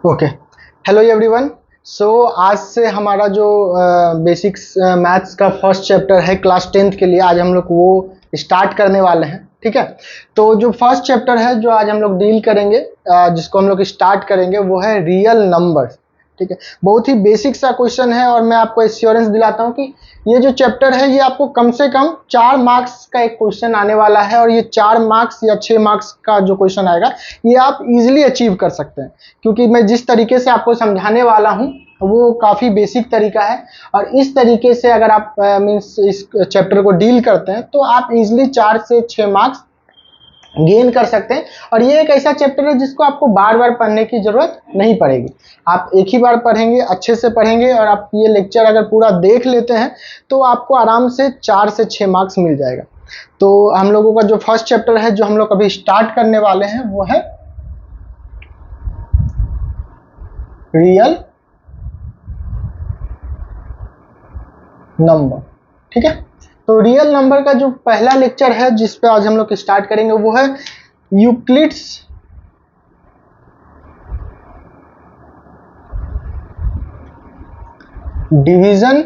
Okay, hello everyone. सो आज से हमारा जो बेसिक्स मैथ्स का फर्स्ट चैप्टर है क्लास 10th के लिए, आज हम लोग वो स्टार्ट करने वाले हैं। ठीक है, तो जो फर्स्ट चैप्टर है जो आज हम लोग डील करेंगे, जिसको हम लोग स्टार्ट करेंगे, वो है रियल नंबर्स। ठीक है, बहुत ही बेसिक सा क्वेश्चन है और मैं आपको एश्योरेंस दिलाता हूँ कि ये जो चैप्टर है ये आपको कम से कम 4 मार्क्स का एक क्वेश्चन आने वाला है, और ये 4 मार्क्स या 6 मार्क्स का जो क्वेश्चन आएगा ये आप इजीली अचीव कर सकते हैं, क्योंकि मैं जिस तरीके से आपको समझाने वाला हूँ वो काफ़ी बेसिक तरीका है। और इस तरीके से अगर आप मीन्स इस चैप्टर को डील करते हैं तो आप इजीली 4 से 6 मार्क्स गेन कर सकते हैं। और ये एक ऐसा चैप्टर है जिसको आपको बार बार पढ़ने की जरूरत नहीं पड़ेगी। आप एक ही बार पढ़ेंगे, अच्छे से पढ़ेंगे, और आप ये लेक्चर अगर पूरा देख लेते हैं तो आपको आराम से 4 से 6 मार्क्स मिल जाएगा। तो हम लोगों का जो फर्स्ट चैप्टर है जो हम लोग अभी स्टार्ट करने वाले हैं वो है रियल नंबर। ठीक है, तो रियल नंबर का जो पहला लेक्चर है जिस पे आज हम लोग स्टार्ट करेंगे वो है यूक्लिड्स डिवीजन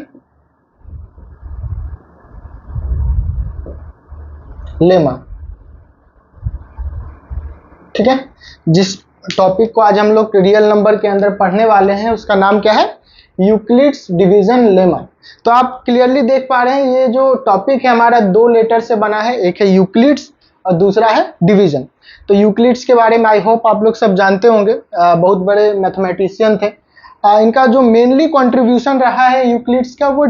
लेमा। ठीक है, जिस टॉपिक को आज हम लोग रियल नंबर के अंदर पढ़ने वाले हैं उसका नाम क्या है? Euclid's division lemma. तो आप क्लियरली देख पा रहे हैं ये जो टॉपिक है हमारा 2 लेटर से बना है, एक है यूक्लिड्स और दूसरा है डिवीजन। तो यूक्लिड्स के बारे में आई होप आप लोग सब जानते होंगे, बहुत बड़े मैथमेटिशियन थे। इनका जो मेनली कंट्रीब्यूशन रहा है यूक्लिड्स का वो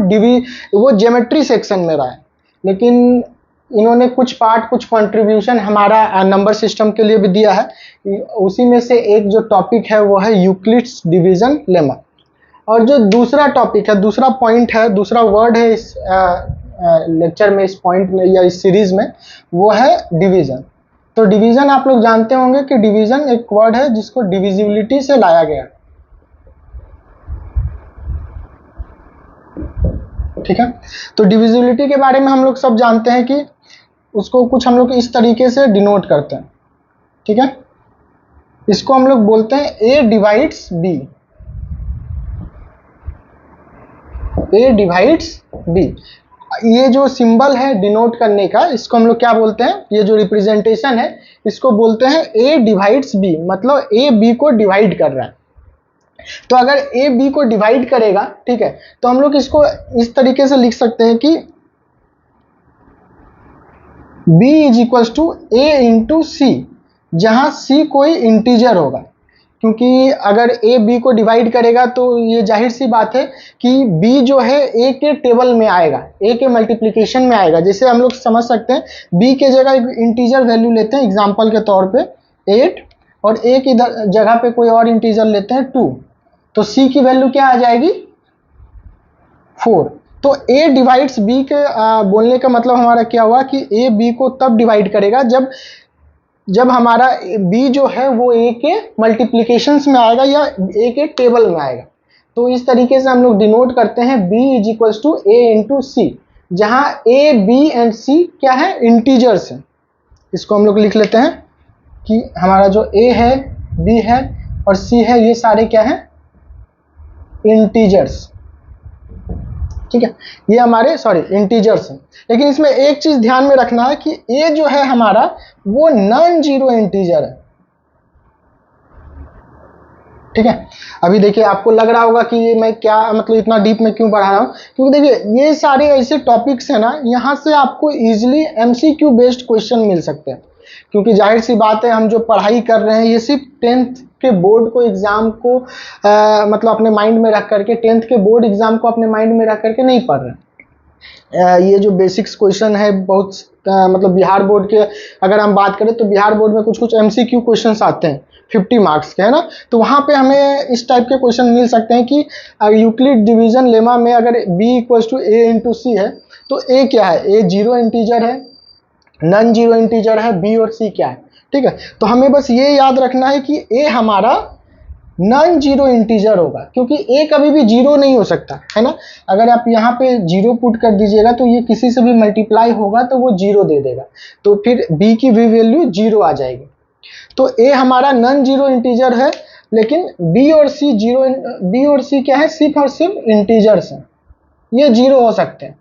ज्योमेट्री सेक्शन में रहा है, लेकिन इन्होंने कुछ पार्ट, कुछ कंट्रीब्यूशन हमारा नंबर सिस्टम के लिए भी दिया है। उसी में से एक जो टॉपिक है वो है यूक्लिड्स डिवीजन लेमा। और जो दूसरा टॉपिक है, दूसरा पॉइंट है, दूसरा वर्ड है इस लेक्चर में, इस पॉइंट में या इस सीरीज में, वो है डिवीजन। तो डिवीजन आप लोग जानते होंगे कि डिवीजन एक वर्ड है जिसको डिविजिबिलिटी से लाया गया। ठीक है, तो डिविजिबिलिटी के बारे में हम लोग सब जानते हैं कि उसको कुछ हम लोग इस तरीके से डिनोट करते हैं। ठीक है, इसको हम लोग बोलते हैं a divides b. A divides b, ये जो सिंबल है डिनोट करने का, इसको हम लोग क्या बोलते हैं? ये जो रिप्रेजेंटेशन है इसको बोलते हैं ए डिवाइड्स बी, मतलब ए बी को डिवाइड कर रहा है। तो अगर ए बी को डिवाइड करेगा, ठीक है, तो हम लोग इसको इस तरीके से लिख सकते हैं कि b is equals to A into C, जहां c कोई इंटीजर होगा। क्योंकि अगर a b को डिवाइड करेगा तो ये जाहिर सी बात है कि b जो है a के टेबल में आएगा, a के मल्टीप्लिकेशन में आएगा। जैसे हम लोग समझ सकते हैं b के जगह एक इंटीजर वैल्यू लेते हैं, एग्जांपल के तौर पे 8, और a की जगह पे कोई और इंटीजर लेते हैं 2, तो c की वैल्यू क्या आ जाएगी? 4। तो a डिवाइड्स b के बोलने का मतलब हमारा क्या हुआ कि a b को तब डिवाइड करेगा जब हमारा b जो है वो a के मल्टीप्लिकेशंस में आएगा या a के टेबल में आएगा। तो इस तरीके से हम लोग डिनोट करते हैं b is equals to a into C, जहां a b एंड c क्या है? इंटीजर्स हैं। इसको हम लोग लिख लेते हैं कि हमारा जो a है, b है और c है, ये सारे क्या हैं? इंटीजर्स। ठीक है, ये हमारे इंटीजर्स हैं। लेकिन इसमें एक चीज ध्यान में रखना है कि a जो है हमारा वो नॉन जीरो इंटीजर है। ठीक है, अभी देखिए आपको लग रहा होगा कि ये मैं क्या मतलब इतना डीप में क्यों बढ़ा रहा हूँ, क्योंकि देखिए ये सारे ऐसे टॉपिक्स हैं ना, यहाँ से आपको इजीली एमसीक्यू बेस्ड क्वेश्चन मिल सकते हैं। क्योंकि जाहिर सी बात है हम जो पढ़ाई कर रहे हैं ये सिर्फ 10th के बोर्ड को एग्जाम को मतलब अपने माइंड में रख करके, 10th के बोर्ड एग्जाम को अपने माइंड में रख करके नहीं पढ़ रहे। ये जो बेसिक्स क्वेश्चन है बहुत मतलब बिहार बोर्ड के अगर हम बात करें तो बिहार बोर्ड में कुछ एमसीक्यू क्वेश्चंस आते हैं 50 मार्क्स के, है ना। तो वहाँ पे हमें इस टाइप के क्वेश्चन मिल सकते हैं कि यूक्लिड डिवीजन लेमा में अगर b equals to a into C है तो a क्या है? a जीरो इंटीजर है, नॉन जीरो इंटीजर है, b और c क्या है? ठीक है, तो हमें बस ये याद रखना है कि a हमारा नॉन जीरो इंटीजर होगा, क्योंकि a कभी भी जीरो नहीं हो सकता, है ना। अगर आप यहाँ पे जीरो पुट कर दीजिएगा तो ये किसी से भी मल्टीप्लाई होगा तो वो जीरो दे देगा, तो फिर b की भी वैल्यू जीरो आ जाएगी। तो a हमारा नॉन जीरो इंटीजर है, लेकिन बी और सी जीरो, बी और सी क्या है, सिर्फ और सिर्फ इंटीजर्स हैं, ये जीरो हो सकते हैं,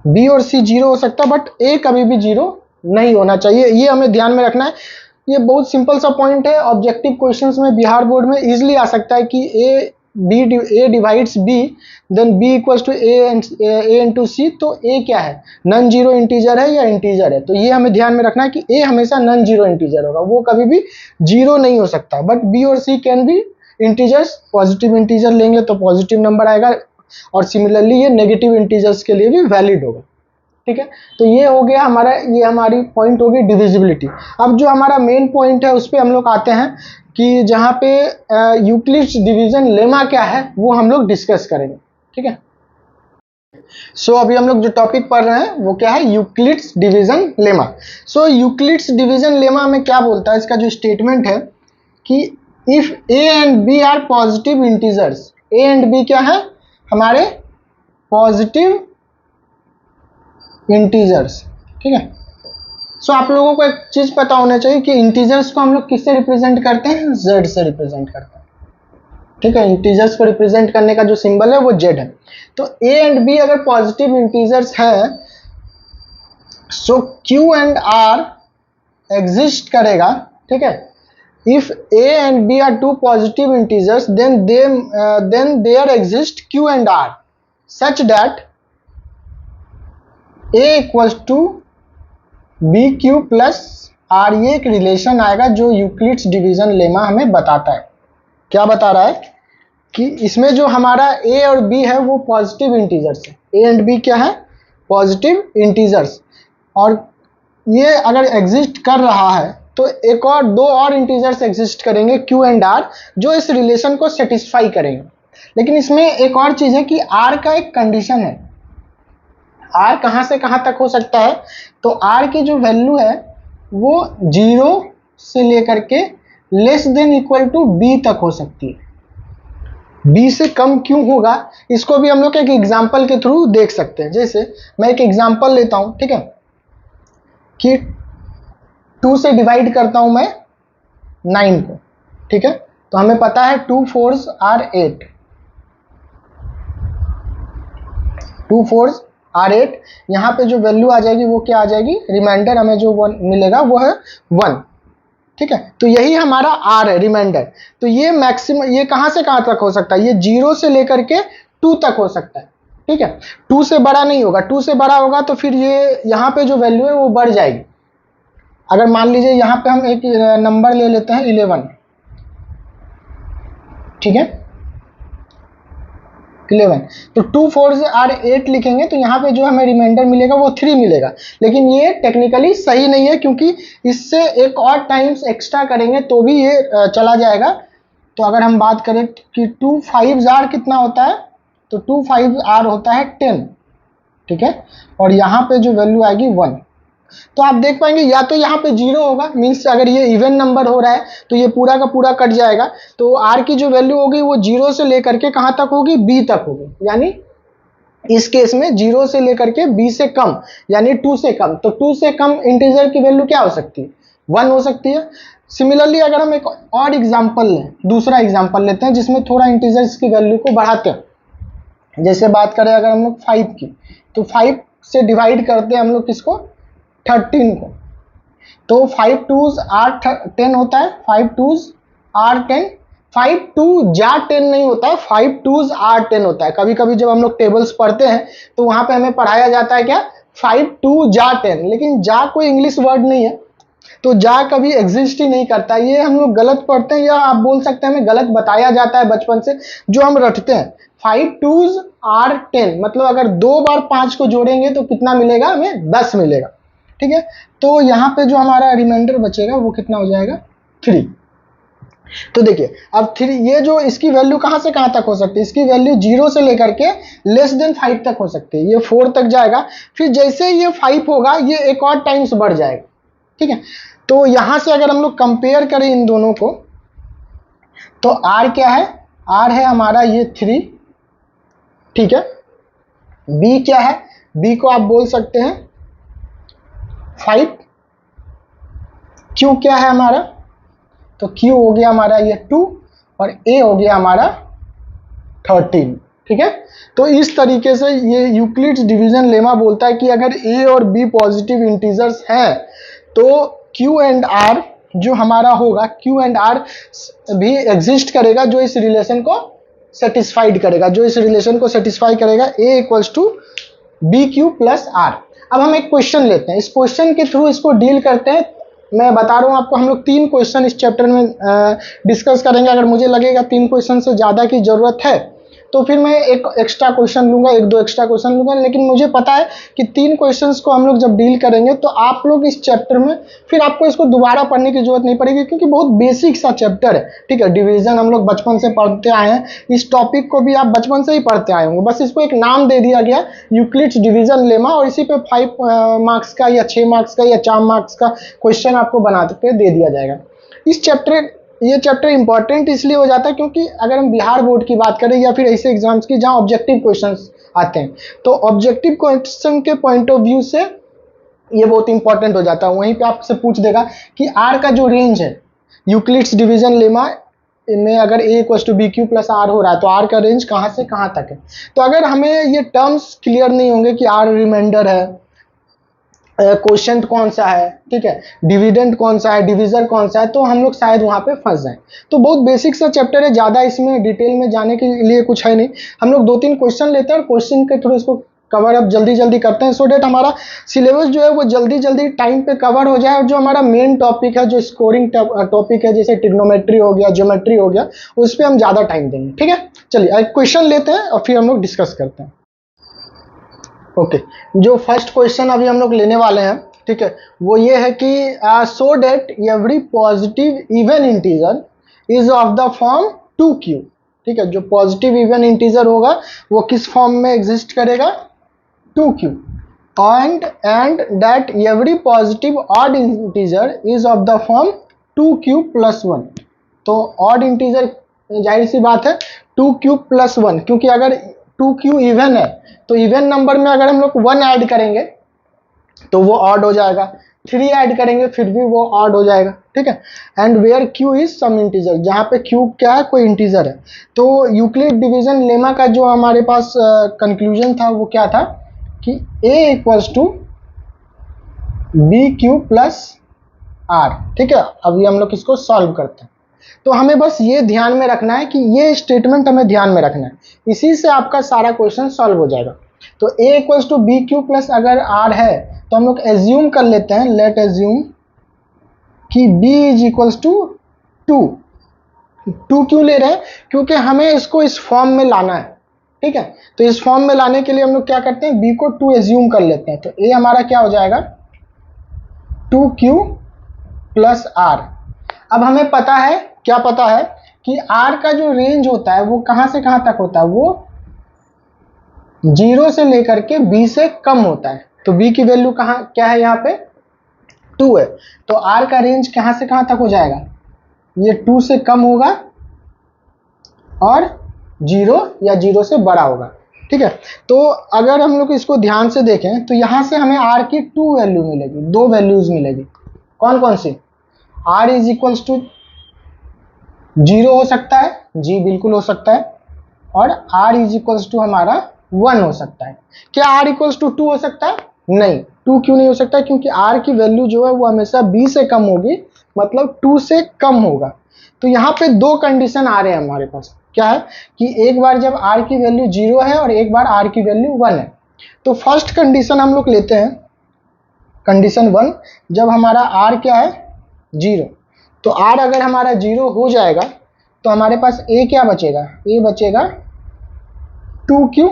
बी और सी जीरो हो सकता है, बट ए कभी भी जीरो नहीं होना चाहिए, ये हमें ध्यान में रखना है। ये बहुत सिंपल सा पॉइंट है, ऑब्जेक्टिव क्वेश्चंस में बिहार बोर्ड में इजीली आ सकता है कि A divides B, then B equals to A into C, तो ए क्या है, नॉन जीरो इंटीजर है या इंटीजर है, तो ये हमें ध्यान में रखना है कि ए हमेशा नॉन जीरो इंटीजर होगा, वो कभी भी जीरो नहीं हो सकता, बट बी और C can be integers, positive integer लेंगे तो पॉजिटिव नंबर आएगा, और सिमिलरली ये नेगेटिव इंटीजर्स के लिए भी वैलिड होगा, ठीक है। तो ये हो गया हमारा, ये हमारी पॉइंट होगी डिविजिबिलिटी। अब जो हमारा मेन पॉइंट है उस पर हम लोग आते हैं कि जहाँ पे यूक्लिड्स डिवीजन लेमा क्या है वो हम लोग डिस्कस करेंगे, ठीक है। सो अभी हम लोग जो टॉपिक पढ़ रहे हैं वो क्या है, Euclid's division lemma. So Euclid's division lemma में क्या बोलता है, इसका जो स्टेटमेंट है कि if a and b are positive integers, a and b क्या है, हमारे पॉजिटिव इंटीजर्स, ठीक है। सो आप लोगों को एक चीज पता होना चाहिए कि इंटीजर्स को हम लोग किससे रिप्रेजेंट करते हैं, जेड से रिप्रेजेंट करते हैं, ठीक है। इंटीजर्स को रिप्रेजेंट करने का जो सिंबल है वो जेड है। तो ए एंड बी अगर पॉजिटिव इंटीजर्स है, so q and r exist करेगा, ठीक है। If a and b are two positive integers, then there exist q and r such that a equals to b q plus r, ये एक relation आएगा जो Euclid's division lemma हमें बताता है। क्या बता रहा है कि इसमें जो हमारा ए और बी है वो पॉजिटिव इंटीजर्स है, ए एंड बी क्या है, पॉजिटिव इंटीजर्स, और ये अगर एग्जिस्ट कर रहा है तो एक और दो और इंटीजर्स एग्जिस्ट करेंगे क्यू एंड आर, जो इस रिलेशन को सेटिस्फाई करेंगे। लेकिन इसमें एक और चीज है कि आर का एक कंडीशन है, आर कहां से कहां तक हो सकता है, तो आर की जो वैल्यू है वो 0 से लेकर के less than equal to b तक हो सकती है। बी से कम क्यों होगा, इसको भी हम लोग एक एग्जांपल के थ्रू देख सकते हैं। जैसे मैं एक एग्जांपल लेता हूं, ठीक है, कि 2 से डिवाइड करता हूं मैं 9 को, ठीक है। तो हमें पता है 2 4s आर 8, 2 4s आर 8, यहाँ पे जो वैल्यू आ जाएगी वो क्या आ जाएगी, रिमाइंडर हमें जो 1 मिलेगा वो है 1, ठीक है। तो यही हमारा आर है, रिमाइंडर। तो ये मैक्सिमम, ये कहाँ से कहाँ तक हो सकता है, ये 0 से लेकर के 2 तक हो सकता है, ठीक है। 2 से बड़ा नहीं होगा, 2 से बड़ा होगा तो फिर ये यहाँ पे जो वैल्यू है वो बढ़ जाएगी। अगर मान लीजिए यहाँ पे हम एक नंबर ले लेते हैं 11, ठीक है, 11, तो 2 4s आर 8 लिखेंगे तो यहाँ पे जो हमें रिमाइंडर मिलेगा वो 3 मिलेगा। लेकिन ये टेक्निकली सही नहीं है, क्योंकि इससे एक और टाइम्स एक्स्ट्रा करेंगे तो भी ये चला जाएगा। तो अगर हम बात करें कि 2 5s आर कितना होता है, तो 2 5 आर होता है 10, ठीक है, और यहाँ पे जो वैल्यू आएगी 1। तो आप देख पाएंगे या तो यहाँ पे 0 होगा, मीन्स अगर ये इवन नंबर हो रहा है तो ये पूरा का पूरा कट जाएगा, तो आर की जो वैल्यू होगी वो 0 से लेकर के कहाँ तक होगी, बी तक होगी। यानी इस केस में 0 से लेकर के बी से कम, यानी 2 से कम। तो 2 से कम इंटीजर की वैल्यू क्या हो सकती है, 1 हो सकती है। सिमिलरली अगर हम एक और एग्जाम्पल लें, दूसरा एग्जाम्पल लेते हैं जिसमें थोड़ा इंटीजर्स की वैल्यू को बढ़ाते हैं। जैसे बात करें अगर हम लोग 5 की, तो 5 से डिवाइड करते हैं हम लोग किसको, 13 को। तो 5 2s आर 10 होता है, 5 2s आर 10, 5 2 जा 10 नहीं होता है, 5 2s आर 10 होता है। कभी कभी जब हम लोग टेबल्स पढ़ते हैं तो वहां पे हमें पढ़ाया जाता है क्या, 5 2 जा 10, लेकिन जा कोई इंग्लिश वर्ड नहीं है, तो जा कभी एग्जिस्ट ही नहीं करता। ये हम लोग गलत पढ़ते हैं, या आप बोल सकते हैं हमें गलत बताया जाता है बचपन से, जो हम रटते हैं। 5 2s आर 10 मतलब अगर 2 बार 5 को जोड़ेंगे तो कितना मिलेगा, हमें 10 मिलेगा, ठीक है। तो यहाँ पे जो हमारा रिमाइंडर बचेगा वो कितना हो जाएगा, 3। तो देखिए अब 3, ये जो इसकी वैल्यू कहाँ से कहाँ तक हो सकती है, इसकी वैल्यू 0 से लेकर के लेस देन 5 तक हो सकती है। ये 4 तक जाएगा, फिर जैसे ये 5 होगा ये एक और टाइम्स बढ़ जाएगा, ठीक है। तो यहां से अगर हम लोग कंपेयर करें इन दोनों को, तो R क्या है, R है हमारा ये 3, ठीक है। B क्या है, B को आप बोल सकते हैं 5, Q क्या है हमारा, तो Q हो गया हमारा ये 2, और a हो गया हमारा 13। ठीक है, तो इस तरीके से ये यूक्लिड्स डिवीजन लेमा बोलता है कि अगर a और b पॉजिटिव इंटीजर्स हैं तो q एंड r जो हमारा होगा, q एंड r भी एग्जिस्ट करेगा जो इस रिलेशन को सेटिस्फाइड करेगा, जो इस रिलेशन को सेटिस्फाई करेगा, a equals to b q plus r. अब हम एक क्वेश्चन लेते हैं, इस क्वेश्चन के थ्रू इसको डील करते हैं। मैं बता रहा हूँ आपको, हम लोग 3 क्वेश्चन इस चैप्टर में डिस्कस करेंगे। अगर मुझे लगेगा 3 क्वेश्चन से ज़्यादा की ज़रूरत है तो फिर मैं एक एक्स्ट्रा क्वेश्चन लूँगा, 1-2 एक्स्ट्रा क्वेश्चन लूँगा, लेकिन मुझे पता है कि 3 क्वेश्चंस को हम लोग जब डील करेंगे तो आप लोग इस चैप्टर में फिर आपको इसको दोबारा पढ़ने की जरूरत नहीं पड़ेगी, क्योंकि बहुत बेसिक सा चैप्टर है। ठीक है, डिवीजन हम लोग बचपन से पढ़ते आए हैं, इस टॉपिक को भी आप बचपन से ही पढ़ते आए होंगे, बस इसको एक नाम दे दिया गया यूक्लिड्स डिवीजन लेमा, और इसी पे 5 मार्क्स का या 6 मार्क्स का या 4 मार्क्स का क्वेश्चन आपको बना के दे दिया जाएगा। ये चैप्टर इंपॉर्टेंट इसलिए हो जाता है क्योंकि अगर हम बिहार बोर्ड की बात करें या फिर ऐसे एग्जाम्स की जहां ऑब्जेक्टिव क्वेश्चंस आते हैं, तो ऑब्जेक्टिव क्वेश्चन के पॉइंट ऑफ व्यू से ये बहुत इंपॉर्टेंट हो जाता है। वहीं पे आपसे पूछ देगा कि आर का जो रेंज है यूक्लिड्स डिवीजन लेमा में, अगर a equals to b q plus r हो रहा है तो आर का रेंज कहाँ से कहाँ तक है। तो अगर हमें ये टर्म्स क्लियर नहीं होंगे कि आर रिमाइंडर है, क्वोशंट कौन सा है, ठीक है, डिविडेंड कौन सा है, डिविजर कौन सा है, तो हम लोग शायद वहाँ पे फंस जाएं। तो बहुत बेसिक सा चैप्टर है, ज़्यादा इसमें डिटेल में जाने के लिए कुछ है नहीं। हम लोग 2-3 क्वेश्चन लेते हैं और क्वेश्चन के थ्रू इसको कवर अप जल्दी करते हैं, सो डेट हमारा सिलेबस जो है वो जल्दी टाइम पे कवर हो जाए, और जो हमारा मेन टॉपिक है, जो स्कोरिंग टॉपिक है, जैसे ट्रिग्नोमेट्री हो गया, ज्योमेट्री हो गया, उस पर हम ज़्यादा टाइम देंगे। ठीक है, चलिए एक क्वेश्चन लेते हैं और फिर हम लोग डिस्कस करते हैं। ओके, जो फर्स्ट क्वेश्चन अभी हम लोग लेने वाले हैं, ठीक है, वो ये है कि so that every positive even integer is of the form 2q। ठीक है, जो पॉजिटिव इवन इंटीजर होगा वो किस फॉर्म में एग्जिस्ट करेगा, 2q, and that every positive odd integer is of the form 2q plus 1। तो ऑड इंटीजर जाहिर सी बात है 2q प्लस 1, क्योंकि अगर 2q इवन है तो इवन नंबर में अगर हम लोग 1 ऐड करेंगे तो वो ऑड हो जाएगा, 3 ऐड करेंगे फिर भी वो ऑड हो जाएगा। ठीक है, and where q is some integer, जहाँ पे q क्या है, कोई इंटीजर है। तो यूक्लिड डिवीजन लेमा का जो हमारे पास कंक्लूजन था वो क्या था कि a equals to b q plus r. ठीक है, अभी हम लोग इसको सॉल्व करते हैं। तो हमें बस ये ध्यान में रखना है कि ये स्टेटमेंट हमें ध्यान में रखना है, इसी से आपका सारा क्वेश्चन सॉल्व हो जाएगा। तो a equals to b q plus अगर r है तो हम लोग एज्यूम कर लेते हैं, लेट एज्यूम कि b इज इक्वल्स टू 2 क्यों ले रहे हैं, क्योंकि हमें इसको इस फॉर्म में लाना है। ठीक है, तो इस फॉर्म में लाने के लिए हम लोग क्या करते हैं, b को 2 एज्यूम कर लेते हैं। तो a हमारा क्या हो जाएगा, 2q प्लस r। अब हमें पता है, क्या पता है कि r का जो रेंज होता है वो कहां से कहां तक होता है, वो 0 से लेकर के b से कम होता है। तो b की वैल्यू कहां क्या है, यहाँ पे 2 है, तो r का रेंज कहां से कहां तक हो जाएगा, ये 2 से कम होगा और 0 या 0 से बड़ा होगा। ठीक है, तो अगर हम लोग इसको ध्यान से देखें तो यहां से हमें r की 2 वैल्यू मिलेगी, 2 वैल्यूज मिलेगी। कौन कौन सी, r इज इक्वल्स टू 0 हो सकता है, जी बिल्कुल हो सकता है, और r इज इक्वल्स टू हमारा 1 हो सकता है। क्या r इक्वल्स टू 2 हो सकता है, नहीं। 2 क्यों नहीं हो सकता, क्योंकि r की वैल्यू जो है वो हमेशा b से कम होगी, मतलब 2 से कम होगा। तो यहाँ पे 2 कंडीशन आ रहे हैं हमारे पास, क्या है कि एक बार जब r की वैल्यू 0 है और एक बार r की वैल्यू 1 है। तो फर्स्ट कंडीशन हम लोग लेते हैं, कंडीशन 1, जब हमारा r क्या है 0, तो r अगर हमारा 0 हो जाएगा तो हमारे पास a क्या बचेगा, a बचेगा 2q,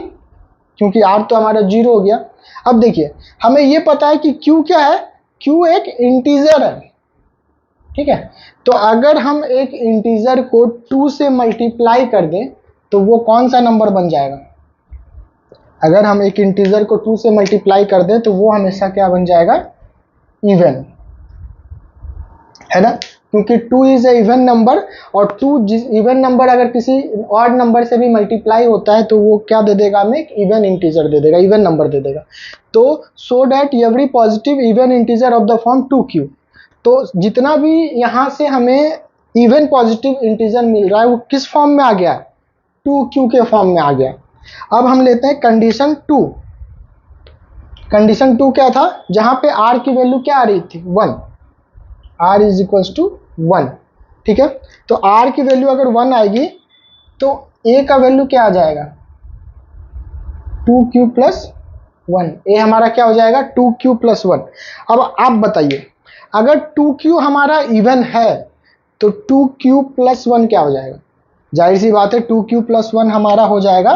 क्योंकि r तो हमारा 0 हो गया। अब देखिए हमें ये पता है कि q क्या है, q एक इंटीजर है। ठीक है, तो अगर हम एक इंटीजर को 2 से मल्टीप्लाई कर दें तो वो कौन सा नंबर बन जाएगा, अगर हम एक इंटीजर को 2 से मल्टीप्लाई कर दें तो वो हमेशा क्या बन जाएगा, इवन, है ना, क्योंकि 2 इज ए इवन नंबर, और 2 इवन नंबर अगर किसी ऑड नंबर से भी मल्टीप्लाई होता है तो वो क्या दे देगा, हमें एक इवन इंटीजर दे देगा, इवन नंबर दे देगा। तो so that every positive even integer of the form 2q, तो जितना भी यहाँ से हमें इवन पॉजिटिव इंटीजर मिल रहा है वो किस फॉर्म में आ गया, 2q के फॉर्म में आ गया। अब हम लेते हैं कंडीशन 2। कंडीशन 2 क्या था, जहां पे r की वैल्यू क्या आ रही थी, 1, r इज इक्वल टू 1, ठीक है। तो r की वैल्यू अगर 1 आएगी तो a का वैल्यू क्या आ जाएगा, 2q प्लस 1, a हमारा क्या हो जाएगा 2q प्लस 1। अब आप बताइए अगर 2q हमारा इवन है तो 2q प्लस 1 क्या हो जाएगा, जाहिर सी बात है 2q प्लस 1 हमारा हो जाएगा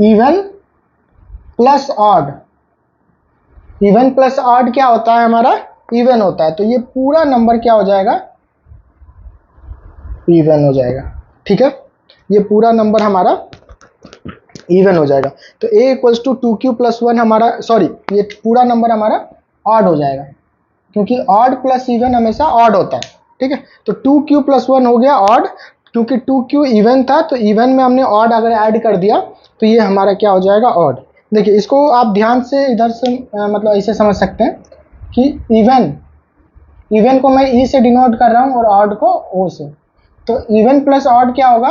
even plus odd. Even plus odd क्या होता है हमारा, इवन होता है। तो ये पूरा नंबर क्या हो जाएगा, इवन हो जाएगा, ठीक है। ये पूरा नंबर हमारा इवन हो जाएगा। तो a equals to 2q plus 1 हमारा, सॉरी ये पूरा नंबर हमारा ऑड हो जाएगा, क्योंकि ऑड प्लस इवन हमेशा ऑड होता है, ठीक है। तो 2q प्लस 1 हो गया ऑड, क्योंकि 2q इवन था तो इवन में हमने ऑड अगर ऐड कर दिया तो ये हमारा क्या हो जाएगा ऑड। देखिए इसको आप ध्यान से इधर से मतलब ऐसे समझ सकते हैं कि इवन को मैं ई से डिनोट कर रहा हूँ और ऑड को ओ से। तो इवन प्लस ऑड क्या होगा,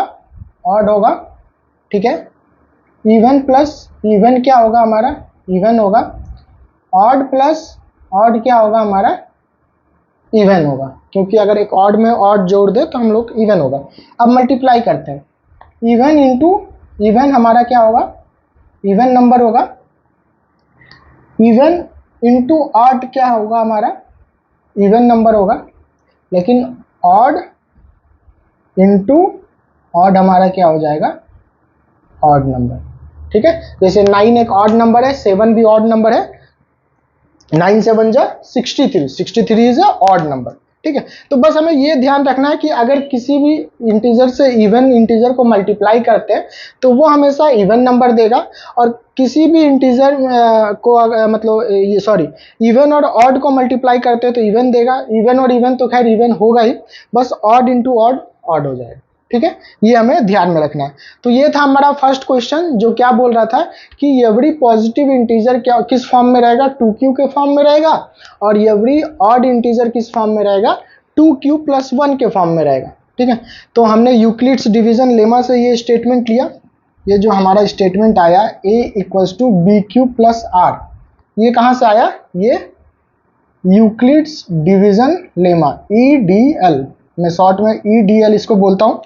ऑड होगा, ठीक है। इवन प्लस इवन क्या होगा हमारा, इवन होगा। ऑड प्लस ऑड क्या होगा हमारा, इवन होगा, क्योंकि अगर एक ऑड में ऑड जोड़ दे तो हम लोग इवन होगा। अब मल्टीप्लाई करते हैं, इवन इंटू इवन हमारा क्या होगा, इवन नंबर होगा। इवन इंटू ऑड क्या होगा हमारा, इवन नंबर होगा। लेकिन ऑड इंटू ऑड हमारा क्या हो जाएगा, ऑड नंबर, ठीक है। जैसे 9 एक ऑड नंबर है, 7 भी ऑड नंबर है, 9 7 जा 63, 63 इज अ ऑड नंबर, ठीक है। तो बस हमें ये ध्यान रखना है कि अगर किसी भी इंटीजर से इवन इंटीजर को मल्टीप्लाई करते हैं तो वो हमेशा इवन नंबर देगा, और किसी भी इंटीजर को मतलब ये सॉरी इवन और ऑड को मल्टीप्लाई करते हैं तो इवन देगा। इवन और इवन तो खैर इवन होगा ही, बस ऑड इंटू ऑड ऑड हो जाएगा, ठीक है। ये हमें ध्यान में रखना है। तो ये था हमारा फर्स्ट क्वेश्चन, जो क्या बोल रहा था कि एवरी पॉजिटिव इंटीजर क्या किस फॉर्म में रहेगा, 2q के फॉर्म में रहेगा, और एवरी ऑड इंटीजर किस फॉर्म में रहेगा, 2q प्लस 1 के फॉर्म में रहेगा, ठीक है। तो हमने यूक्लिड्स डिवीजन लेमा से ये स्टेटमेंट लिया। ये जो हमारा स्टेटमेंट आया a equals to b q plus r, ये कहाँ से आया, ये यूक्लिड्स डिवीजन लेमा, EDL, मैं शॉर्ट में EDL इसको बोलता हूँ।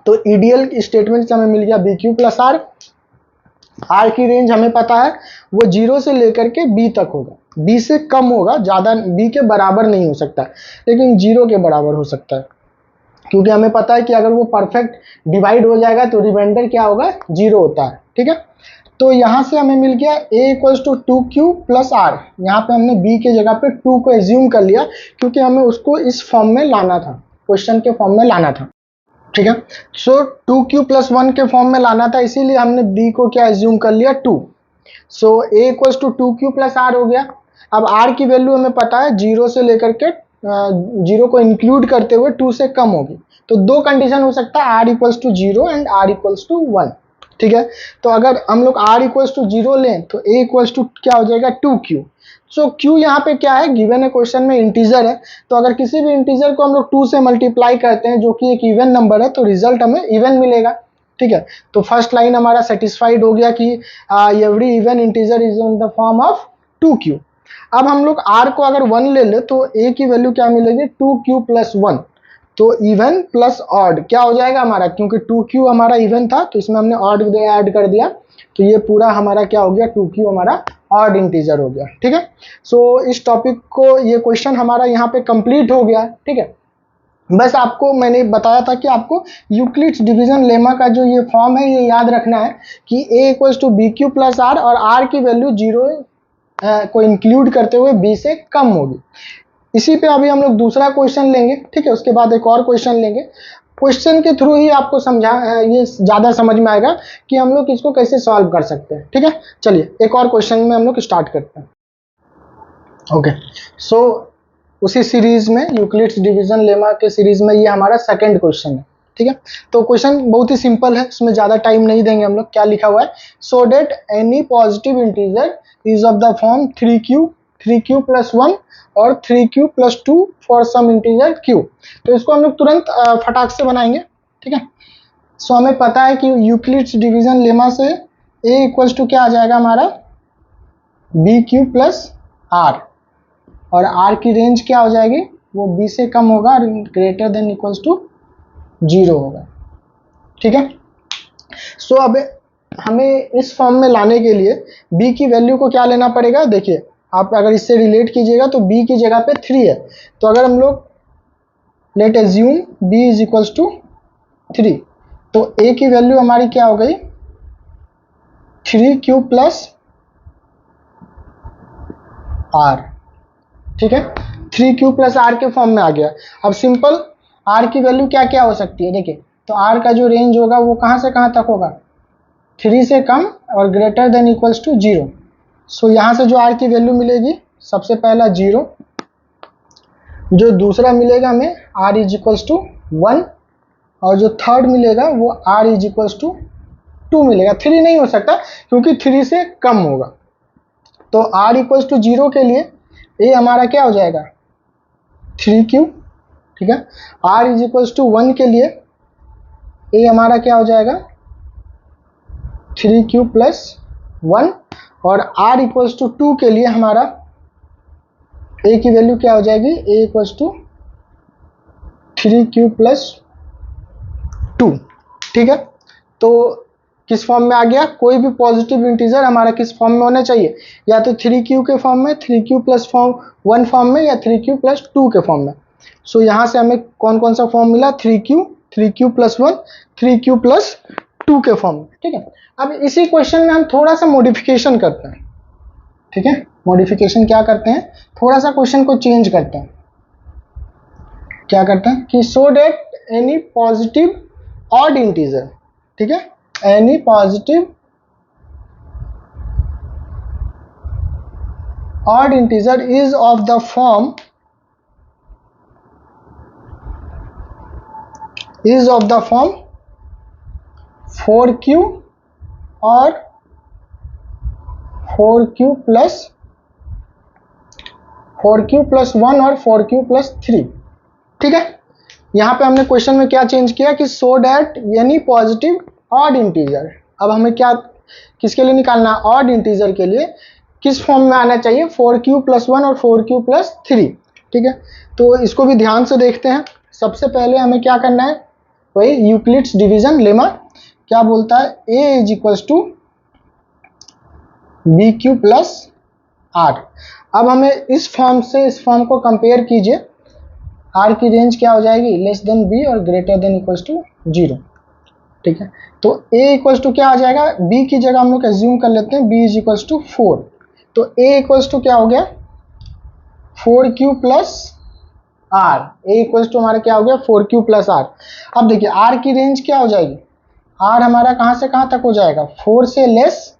तो EDL स्टेटमेंट से हमें मिल गया b q plus r. R की रेंज हमें पता है वो 0 से लेकर के b तक होगा, b से कम होगा, ज़्यादा b के बराबर नहीं हो सकता, लेकिन 0 के बराबर हो सकता है, क्योंकि हमें पता है कि अगर वो परफेक्ट डिवाइड हो जाएगा तो रिमाइंडर क्या होगा, 0 होता है, ठीक है। तो यहाँ से हमें मिल गया a equals to 2q plus r. यहाँ पे हमने b के जगह पे 2 को एज्यूम कर लिया, क्योंकि हमें उसको इस फॉर्म में लाना था, क्वेश्चन के फॉर्म में लाना था, ठीक है। सो 2q प्लस 1 के फॉर्म में लाना था, इसीलिए हमने b को क्या एज्यूम कर लिया, 2। So a equals to 2q plus r हो गया। अब r की वैल्यू हमें पता है 0 से लेकर के 0 को इंक्लूड करते हुए 2 से कम होगी। तो दो कंडीशन हो सकता है, r equals to 0 and r equals to 1, ठीक है। तो अगर हम लोग r इक्वल्स टू 0 लें तो a इक्वल्स टू क्या हो जाएगा, 2q। सो q यहाँ पे क्या है, गिवन है क्वेश्चन में इंटीजर है, तो अगर किसी भी इंटीजर को हम लोग 2 से मल्टीप्लाई करते हैं जो कि एक इवन नंबर है तो रिजल्ट हमें इवन मिलेगा, ठीक है। तो फर्स्ट लाइन हमारा सेटिस्फाइड हो गया कि every even integer is in the form of 2q। अब हम लोग r को अगर 1 ले ले तो a की वैल्यू क्या मिलेगी, 2q प्लस 1। तो इवन प्लस ऑड क्या हो जाएगा हमारा, क्योंकि 2q हमारा इवन था तो इसमें हमने ऑड ऐड कर दिया, तो ये पूरा हमारा क्या हो गया, 2q हमारा ऑड इंटीजर हो गया, ठीक है। सो इस टॉपिक को, ये क्वेश्चन हमारा यहाँ पे कंप्लीट हो गया, ठीक है। बस आपको मैंने बताया था कि आपको यूक्लिड्स डिवीजन लेमा का जो ये फॉर्म है ये याद रखना है कि a equals to b q plus r, और r की वैल्यू 0 को इंक्लूड करते हुए b से कम होगी। इसी पे अभी हम लोग दूसरा क्वेश्चन लेंगे, ठीक है। उसके बाद एक और क्वेश्चन लेंगे, क्वेश्चन के थ्रू ही आपको समझा ये ज़्यादा समझ में आएगा कि हम लोग इसको कैसे सॉल्व कर सकते हैं, ठीक है। चलिए एक और क्वेश्चन में हम लोग स्टार्ट करते हैं। ओके, सो उसी सीरीज में यूक्लिड्स डिवीजन लेमा के सीरीज में ये हमारा सेकंड क्वेश्चन है, ठीक है। तो क्वेश्चन बहुत ही सिंपल है, उसमें ज़्यादा टाइम नहीं देंगे हम लोग। क्या लिखा हुआ है, so that any positive integer is of the form 3q 3q+1 और 3q+2 for some integer q। तो इसको हम लोग तुरंत फटाक से बनाएंगे, ठीक है। सो हमें पता है कि यूक्लिड्स डिवीजन लेमा से a इक्वल्स टू क्या आ जाएगा हमारा bq+r, और r की रेंज क्या हो जाएगी, वो b से कम होगा और ग्रेटर देन इक्वल्स टू 0 होगा, ठीक है। सो अब हमें इस फॉर्म में लाने के लिए b की वैल्यू को क्या लेना पड़ेगा, देखिए आप अगर इससे रिलेट कीजिएगा तो b की जगह पे 3 है, तो अगर हम लोग let assume b is equals to 3, तो a की वैल्यू हमारी क्या हो गई 3q+r, ठीक है। 3q+r के फॉर्म में आ गया। अब सिंपल r की वैल्यू क्या क्या हो सकती है, देखिए तो r का जो रेंज होगा वो कहाँ से कहाँ तक होगा, 3 से कम और ग्रेटर देन इक्वल्स टू 0। सो यहाँ से जो r की वैल्यू मिलेगी, सबसे पहला 0, जो दूसरा मिलेगा हमें r इज इक्वल्स टू 1, और जो थर्ड मिलेगा वो r इज इक्वल्स टू 2 मिलेगा। 3 नहीं हो सकता क्योंकि 3 से कम होगा। तो r इक्वल्स टू 0 के लिए a हमारा क्या हो जाएगा 3q, ठीक है। r इज इक्वल्स टू 1 के लिए a हमारा क्या हो जाएगा 3q+1, और r इक्वल्स टू 2 के लिए हमारा a की वैल्यू क्या हो जाएगी a इक्वल्स टू 3q+2, ठीक है। तो किस फॉर्म में आ गया, कोई भी पॉजिटिव इंटीजर हमारा किस फॉर्म में होना चाहिए, या तो 3q के फॉर्म में, 3q+1 फॉर्म में, या 3q+2 के फॉर्म में। सो यहाँ से हमें कौन कौन सा फॉर्म मिला, 3q, 3q+1, 3q+2 के फॉर्म में, ठीक है। अब इसी क्वेश्चन में हम थोड़ा सा मॉडिफिकेशन करते हैं, ठीक है। मॉडिफिकेशन क्या करते हैं, थोड़ा सा क्वेश्चन को चेंज करते हैं। क्या करते हैं कि so that any positive odd integer, ठीक है, any positive odd integer is of the form 4q और 4q+1 और 4q+3, ठीक है। यहाँ पे हमने क्वेश्चन में क्या चेंज किया कि सो डैट यानी पॉजिटिव ऑड इंटीजर। अब हमें क्या किसके लिए निकालना है, ऑड इंटीजर के लिए किस फॉर्म में आना चाहिए 4q+1 और 4q+3, ठीक है। तो इसको भी ध्यान से देखते हैं। सबसे पहले हमें क्या करना है, वही यूक्लिड्स डिवीजन लेमा क्या बोलता है, a is equals to bq+r। अब हमें इस फॉर्म से इस फॉर्म को कंपेयर कीजिए, r की रेंज क्या हो जाएगी लेस देन b और ग्रेटर देन इक्वल्स टू 0, ठीक है। तो a इक्वल्स टू क्या आ जाएगा, b की जगह हम लोग एज्यूम कर लेते हैं b इज इक्वल्स टू 4, तो a इक्वल्स टू क्या हो गया 4q+r, a इक्वल्स टू हमारा क्या हो गया 4q+r। अब देखिए r की रेंज क्या हो जाएगी, r हमारा कहाँ से कहाँ तक हो जाएगा 4 से लेस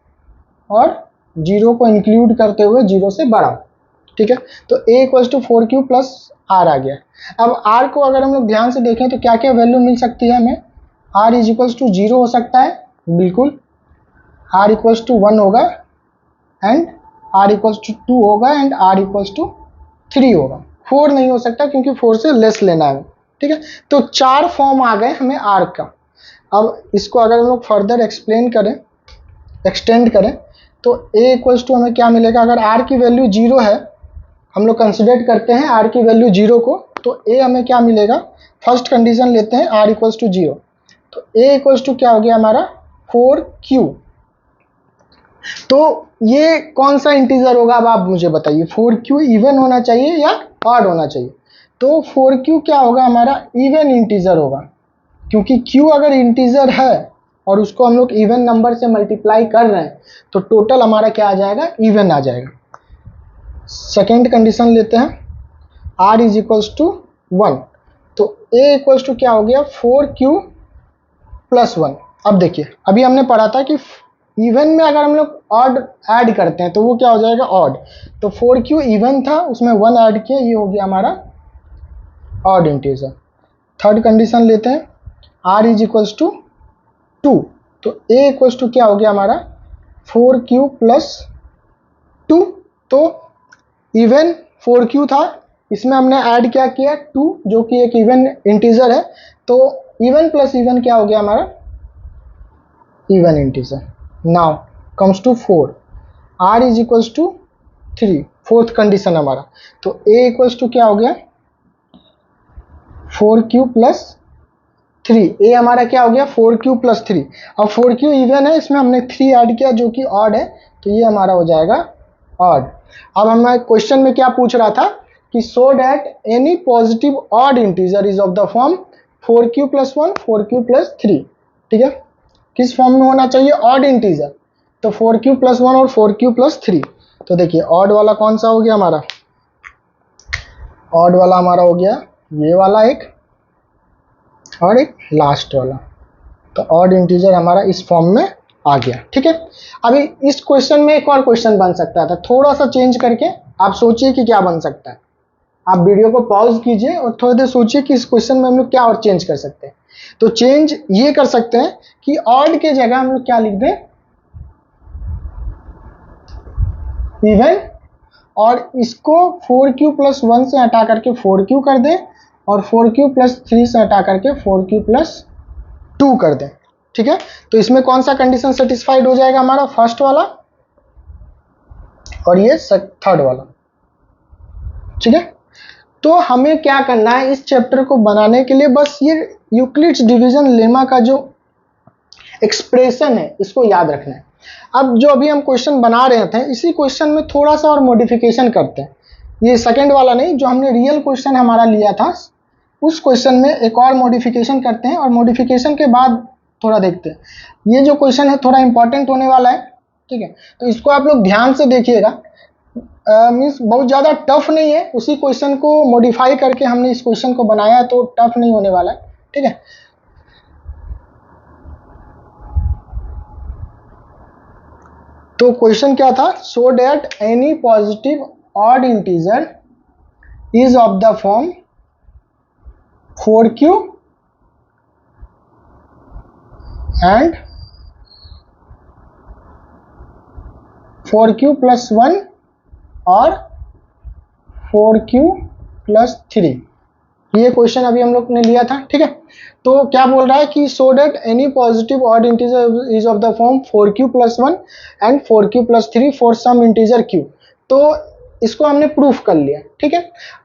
और 0 को इंक्लूड करते हुए 0 से बड़ा, ठीक है। तो a इक्वल्स टू 4q+r आ गया। अब r को अगर हम लोग ध्यान से देखें तो क्या क्या वैल्यू मिल सकती है हमें, r इज इक्वल्स टू 0 हो सकता है, बिल्कुल, r इक्वल्स टू 1 होगा, एंड r इक्वल्स टू 2 होगा, एंड r इक्वल्स टू 3 होगा। 4 नहीं हो सकता क्योंकि 4 से लेस लेना है, ठीक है। तो 4 फॉर्म आ गए हमें r का। अब इसको अगर हम लोग फर्दर एक्सप्लेन करें, एक्सटेंड करें, तो a इक्वल्स टू हमें क्या मिलेगा, अगर r की वैल्यू 0 है, हम लोग कंसिडर करते हैं r की वैल्यू 0 को, तो a हमें क्या मिलेगा, फर्स्ट कंडीशन लेते हैं r इक्वल्स टू 0, तो a इक्वल्स टू क्या हो गया हमारा 4q। तो ये कौन सा इंटीजर होगा, अब आप मुझे बताइए 4q इवन होना चाहिए या ऑड होना चाहिए। तो 4q क्या होगा हमारा इवन इंटीजर होगा, क्योंकि q अगर इंटीजर है और उसको हम लोग इवन नंबर से मल्टीप्लाई कर रहे हैं तो टोटल हमारा क्या आ जाएगा, इवन आ जाएगा। सेकेंड कंडीशन लेते हैं, r इज इक्वल्स टू 1, तो a इक्वल्स टू क्या हो गया 4q+1। अब देखिए अभी हमने पढ़ा था कि इवन में अगर हम लोग ऑड ऐड करते हैं तो वो क्या हो जाएगा ऑड, तो 4q इवन था, उसमें 1 ऐड किया, ये हो गया हमारा ऑड इंटीजर। थर्ड कंडीशन लेते हैं, r इज इक्वल्स टू 2, तो a इक्वल्स टू क्या हो गया हमारा 4q+2। तो इवन 4q था, इसमें हमने ऐड क्या किया 2 जो कि एक इवन इंटीजर है, तो इवन प्लस इवन क्या हो गया हमारा even integer. Now comes to 4, r is equals to 3, fourth condition हमारा, तो a इक्वल्स टू क्या हो गया 4q प्लस 3, a हमारा क्या हो गया 4q प्लस 3। अब 4q इवन है, इसमें हमने 3 ऐड किया जो कि ऑड है, तो ये हमारा हो जाएगा ऑड। अब हमारे क्वेश्चन में क्या पूछ रहा था कि so that any positive odd integer is of the form 4q plus 1 4q plus 3, ठीक है, किस फॉर्म में होना चाहिए ऑड इंटीजर, तो 4q प्लस 1 और 4q प्लस 3। तो देखिए ऑड वाला कौन सा हो गया हमारा, ऑड वाला हमारा हो गया ये वाला एक, और एक लास्ट वाला, तो ऑड इंटीजर हमारा इस फॉर्म में आ गया, ठीक है। अभी इस क्वेश्चन में एक और क्वेश्चन बन सकता था, थोड़ा सा चेंज करके आप सोचिए कि क्या बन सकता है। आप वीडियो को पॉज कीजिए और थोड़ी देर सोचिए कि इस क्वेश्चन में हम लोग क्या और चेंज कर सकते हैं। तो चेंज ये कर सकते हैं कि ऑड के जगह हम लोग क्या लिख दें इवन, और इसको 4q प्लस 1 से हटा करके 4q कर दें, और 4q प्लस 3 से हटा करके 4q प्लस 2 कर दें, ठीक है। तो इसमें कौन सा कंडीशन सेटिस्फाइड हो जाएगा हमारा फर्स्ट वाला और ये थर्ड वाला, ठीक है। तो हमें क्या करना है इस चैप्टर को बनाने के लिए, बस ये यूक्लिड्स डिवीजन लेमा का जो एक्सप्रेशन है इसको याद रखना है। अब जो अभी हम क्वेश्चन बना रहे थे इसी क्वेश्चन में थोड़ा सा और मॉडिफिकेशन करते हैं, ये सेकंड वाला नहीं, जो हमने रियल क्वेश्चन हमारा लिया था उस क्वेश्चन में एक और मॉडिफिकेशन करते हैं, और मॉडिफिकेशन के बाद थोड़ा देखते हैं। ये जो क्वेश्चन है थोड़ा इंपॉर्टेंट होने वाला है, ठीक है, तो इसको आप लोग ध्यान से देखिएगा। मीन्स बहुत ज़्यादा टफ नहीं है, उसी क्वेश्चन को मॉडिफाई करके हमने इस क्वेश्चन को बनाया, तो टफ नहीं होने वाला है, ठीक है। तो क्वेश्चन क्या था, सो that any positive odd integer is of the form 4q and 4q plus 1 और 4q प्लस 3, ये क्वेश्चन अभी हम लोग ने लिया था, ठीक है। तो क्या बोल रहा है कि so that any positive odd integer is of the form 4q plus 1 and 4q plus 3 for some integer q। तो इसको हमने प्रूफ कर लिया, ठीक है।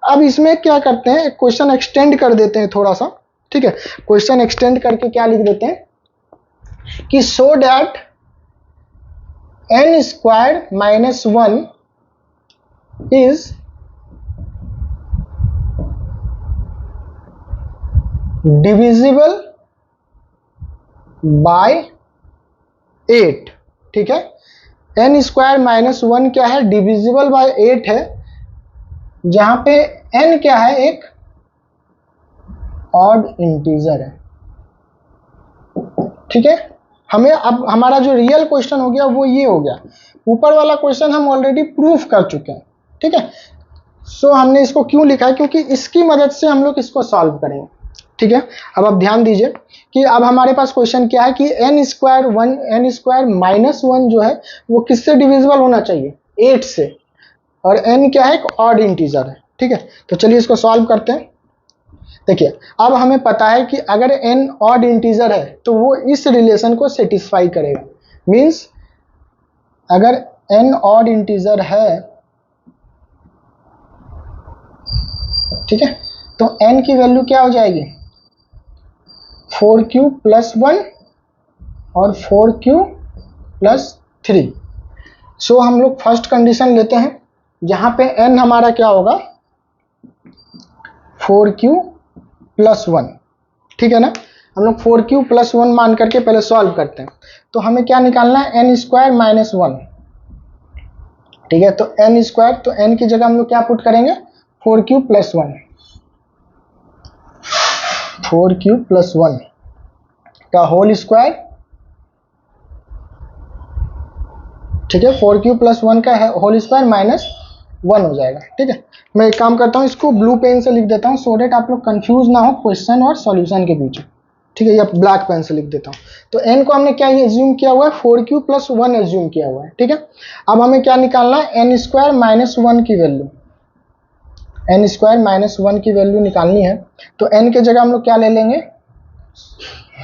अब इसमें क्या करते हैं, क्वेश्चन एक्सटेंड कर देते हैं थोड़ा सा, ठीक है। क्वेश्चन एक्सटेंड करके क्या लिख देते हैं कि so that n square minus 1 is divisible by 8, ठीक है। n स्क्वायर माइनस 1 क्या है, डिविजिबल बाय 8 है, जहां पे n क्या है एक ऑड इंटीजर है, ठीक है। हमें अब हमारा जो रियल क्वेश्चन हो गया वो ये हो गया, ऊपर वाला क्वेश्चन हम ऑलरेडी प्रूफ कर चुके हैं, ठीक है। सो हमने इसको क्यों लिखा है, क्योंकि इसकी मदद से हम लोग इसको सॉल्व करेंगे, ठीक है। अब आप ध्यान दीजिए कि अब हमारे पास क्वेश्चन क्या है कि n स्क्वायर माइनस 1 जो है वो किससे डिविजिबल होना चाहिए 8 से, और n क्या है एक ऑड इंटीजर है, ठीक है। तो चलिए इसको सॉल्व करते हैं। देखिए अब हमें पता है कि अगर n ऑड इंटीजर है तो वो इस रिलेशन को सेटिस्फाई करेगा, मीन्स अगर n ऑड इंटीजर है, ठीक है, तो n की वैल्यू क्या हो जाएगी 4q प्लस 1 और 4q प्लस 3। सो हम लोग फर्स्ट कंडीशन लेते हैं जहां पे n हमारा क्या होगा 4q प्लस 1, ठीक है ना। हम लोग 4q प्लस 1 मान करके पहले सॉल्व करते हैं, तो हमें क्या निकालना है n स्क्वायर माइनस 1, ठीक है। तो n स्क्वायर, तो n की जगह हम लोग क्या पुट करेंगे 4q प्लस 1, 4q प्लस 1 का होल स्क्वायर, ठीक है। 4q प्लस 1 का होल स्क्वायर माइनस 1 हो जाएगा, ठीक है। मैं एक काम करता हूँ, इसको ब्लू पेन से लिख देता हूँ सो डेट आप लोग कंफ्यूज ना हो क्वेश्चन और सॉल्यूशन के बीच, ठीक है। या ब्लैक पेन से लिख देता हूँ। तो n को हमने क्या एज्यूम किया हुआ है 4q प्लस 1 एज्यूम किया हुआ है, ठीक है। अब हमें क्या निकालना है n स्क्वायर माइनस 1 की वैल्यू, एन स्क्वायर माइनस 1 की वैल्यू निकालनी है, तो एन के जगह हम लोग क्या ले लेंगे,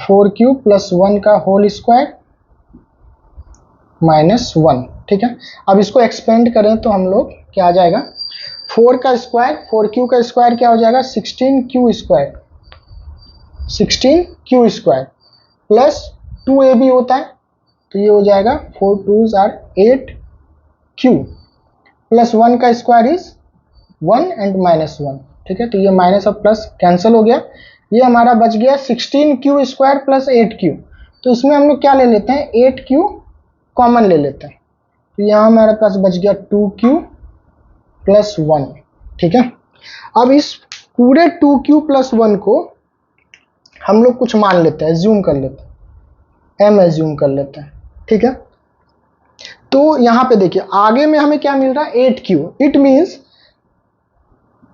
4 क्यू प्लस 1 का होल स्क्वायर माइनस 1। ठीक है, अब इसको एक्सपेंड करें तो हम लोग क्या आ जाएगा, 4 का स्क्वायर, 4 क्यू का स्क्वायर क्या हो जाएगा, 16 Q square, 16 Q square plus 2ab होता है, तो ये हो जाएगा 4 2s आर 8 क्यू प्लस 1 का स्क्वायर इज 1 एंड माइनस 1। ठीक है, तो ये माइनस और प्लस कैंसिल हो गया, ये हमारा बच गया 16 क्यू स्क्वायर प्लस 8 क्यू। तो इसमें हम लोग क्या ले लेते हैं, 8 क्यू कॉमन ले लेते हैं, तो यहाँ हमारे पास बच गया 2 क्यू प्लस 1। ठीक है, अब इस पूरे 2 क्यू प्लस 1 को हम लोग कुछ मान लेते हैं, एज्यूम कर लेते हैं, m एज्यूम कर लेते हैं। ठीक है, तो यहाँ पे देखिए आगे में हमें क्या मिल रहा है, 8 q, it means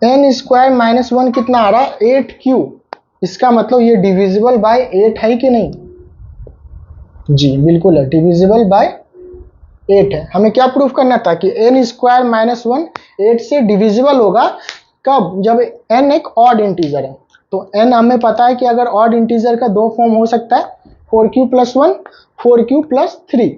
n square minus 1 कितना आ रहा है, 8 क्यू। इसका मतलब ये डिविजिबल बाय 8 है कि नहीं, जी बिल्कुल है, डिविजिबल बाय 8 है। हमें क्या प्रूफ करना था कि एन स्क्वायर माइनस 1 8 से डिविजिबल होगा, कब, जब एन एक ऑड इंटीजर है। तो एन हमें पता है कि अगर ऑड इंटीजर का दो फॉर्म हो सकता है, 4 क्यू प्लस 1, 4 क्यू प्लस 3।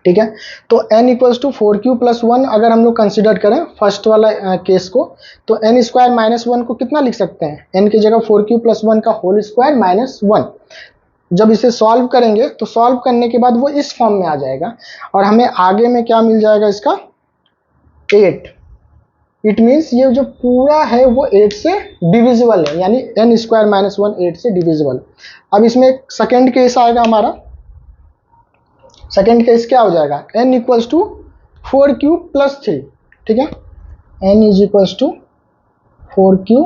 ठीक है, तो n equals to 4 q plus 1 अगर हम लोग कंसिडर करें फर्स्ट वाला केस को, तो एन स्क्वायर माइनस 1 को कितना लिख सकते हैं, n की जगह 4 क्यू प्लस 1 का होल स्क्वायर माइनस 1। जब इसे सॉल्व करेंगे तो सॉल्व करने के बाद वो इस फॉर्म में आ जाएगा, और हमें आगे में क्या मिल जाएगा इसका, 8। इट मीन्स ये जो पूरा है वो 8 से डिविजिबल है, यानी एन स्क्वायर माइनस 1 8 से डिविजिबल। अब इसमें एक सेकेंड केस आएगा हमारा, सेकेंड केस क्या हो जाएगा, n equals to 4 q plus 3। ठीक है, n is equals to 4 q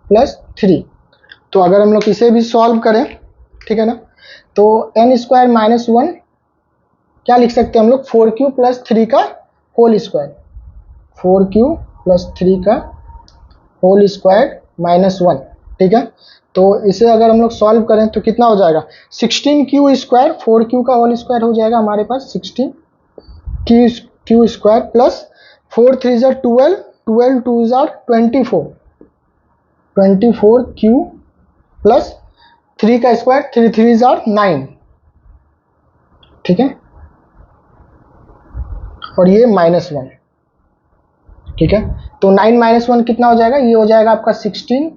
plus 3। तो अगर हम लोग इसे भी सॉल्व करें, ठीक है ना, तो n स्क्वायर माइनस 1 क्या लिख सकते हैं हम लोग, 4 क्यू प्लस 3 का होल स्क्वायर, 4 क्यू प्लस 3 का होल स्क्वायर माइनस 1। ठीक है, तो इसे अगर हम लोग सॉल्व करें तो कितना हो जाएगा, 16 क्यू स्क्वायर, 4 क्यू का होल स्क्वायर हो जाएगा हमारे पास 16 Q square plus 4 3 jar 12, 12 2 jar 24, 24 Q plus 3 का स्क्वायर, 3 3 जार 9। ठीक है, और ये माइनस 1। ठीक है, तो 9 माइनस 1 कितना हो जाएगा, ये हो जाएगा आपका 16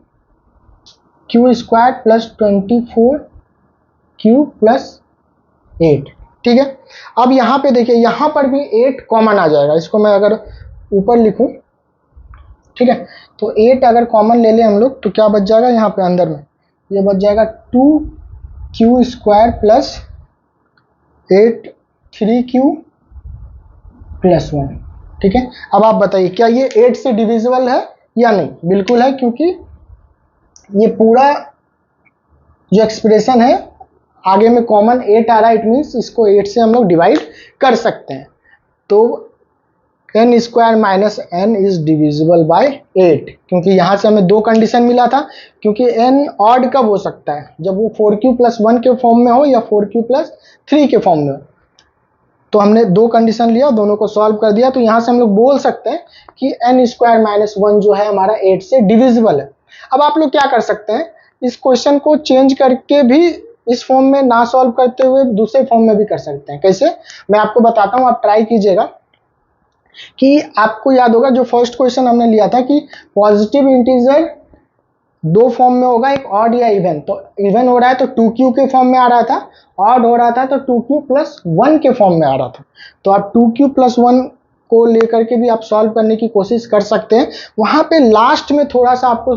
Q square plus 24 Q plus 8। ठीक है, अब यहाँ पे देखिए यहाँ पर भी 8 कॉमन आ जाएगा, इसको मैं अगर ऊपर लिखूं, ठीक है, तो 8 अगर कॉमन ले लें हम लोग तो क्या बच जाएगा यहाँ पे अंदर में, ये बच जाएगा 2 Q square plus 8 3 Q plus 1। ठीक है, अब आप बताइए क्या ये 8 से डिविजिबल है या नहीं, बिल्कुल है, क्योंकि ये पूरा जो एक्सप्रेशन है आगे में कॉमन 8 आ रहा है, इट मीन्स इसको 8 से हम लोग डिवाइड कर सकते हैं। तो n square minus n is divisible by 8, क्योंकि यहाँ से हमें दो कंडीशन मिला था, क्योंकि एन ऑड कब हो सकता है, जब वो 4 क्यू प्लस 1 के फॉर्म में हो या 4 क्यू प्लस 3 के फॉर्म में हो। तो हमने दो कंडीशन लिया, दोनों को सॉल्व कर दिया, तो यहाँ से हम लोग बोल सकते हैं कि एन स्क्वायर माइनस 1 जो है हमारा 8 से डिविजिबल है। अब आप लोग क्या कर सकते हैं, इस क्वेश्चन को चेंज करके भी इस फॉर्म में ना सॉल्व करते हुए दूसरे फॉर्म में भी कर सकते हैं। कैसे, मैं आपको बताता हूं, आप ट्राई कीजिएगा। कि आपको याद होगा जो फर्स्ट क्वेश्चन हमने लिया था कि पॉजिटिव इंटीजर दो फॉर्म में होगा, एक ऑड या इवन। तो इवन हो रहा है तो 2q के फॉर्म में आ रहा था, ऑड हो रहा था तो 2q प्लस 1 के फॉर्म में आ रहा था। तो आप 2q प्लस 1 को लेकर के भी आप सॉल्व करने की कोशिश कर सकते हैं। वहां पे लास्ट में थोड़ा सा आपको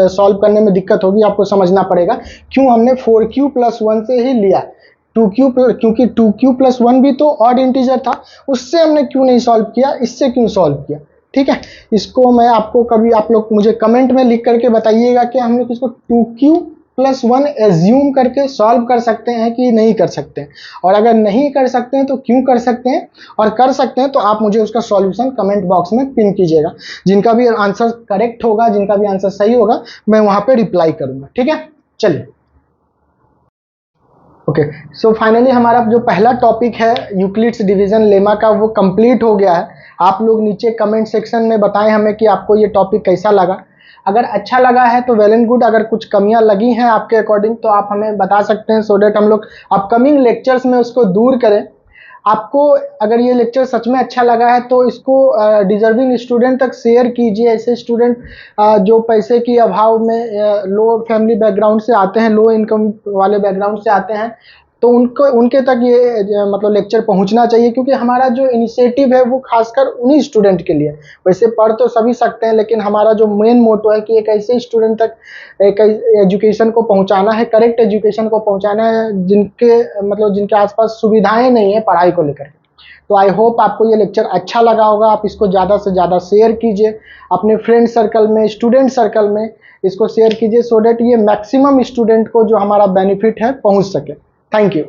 सॉल्व करने में दिक्कत होगी, आपको समझना पड़ेगा क्यों हमने 4q प्लस 1 से ही लिया। 2q क्योंकि 2q प्लस 1 भी तो ऑड इंटीजर था, उससे हमने क्यों नहीं सॉल्व किया, इससे क्यों सॉल्व किया। ठीक है, इसको मैं आपको कभी आप लोग मुझे कमेंट में लिख करके बताइएगा कि हम लोग इसको 2q प्लस 1 एज्यूम करके सॉल्व कर सकते हैं कि नहीं कर सकते हैं, और अगर नहीं कर सकते हैं तो क्यों कर सकते हैं, और कर सकते हैं तो आप मुझे उसका सॉल्यूशन कमेंट बॉक्स में पिन कीजिएगा। जिनका भी आंसर करेक्ट होगा, जिनका भी आंसर सही होगा, मैं वहां पे रिप्लाई करूंगा। ठीक है, चलिए ओके, सो फाइनली हमारा जो पहला टॉपिक है यूक्लिड्स डिवीजन लेमा का वो कंप्लीट हो गया है। आप लोग नीचे कमेंट सेक्शन में बताएं हमें कि आपको ये टॉपिक कैसा लगा। अगर अच्छा लगा है तो वेल एंड गुड, अगर कुछ कमियां लगी हैं आपके अकॉर्डिंग तो आप हमें बता सकते हैं, सो डेट हम लोग अपकमिंग लेक्चर्स में उसको दूर करें। आपको अगर ये लेक्चर सच में अच्छा लगा है तो इसको डिजर्विंग स्टूडेंट तक शेयर कीजिए। ऐसे स्टूडेंट जो पैसे की अभाव में लो फैमिली बैकग्राउंड से आते हैं, लो इनकम वाले बैकग्राउंड से आते हैं, तो उनके तक ये मतलब लेक्चर पहुंचना चाहिए, क्योंकि हमारा जो इनिशिएटिव है वो खासकर उन्हीं स्टूडेंट के लिए। वैसे पढ़ तो सभी सकते हैं, लेकिन हमारा जो मेन मोटो है कि एक ऐसे स्टूडेंट तक एक एजुकेशन को पहुंचाना है, करेक्ट एजुकेशन को पहुंचाना है जिनके मतलब जिनके आसपास सुविधाएं नहीं है पढ़ाई को लेकर। तो आई होप आपको ये लेक्चर अच्छा लगा होगा। आप इसको ज़्यादा से ज़्यादा शेयर कीजिए अपने फ्रेंड सर्कल में, स्टूडेंट सर्कल में इसको शेयर कीजिए, सो डेट ये मैक्सिमम स्टूडेंट को जो हमारा बेनिफिट है पहुंच सके। Thank you.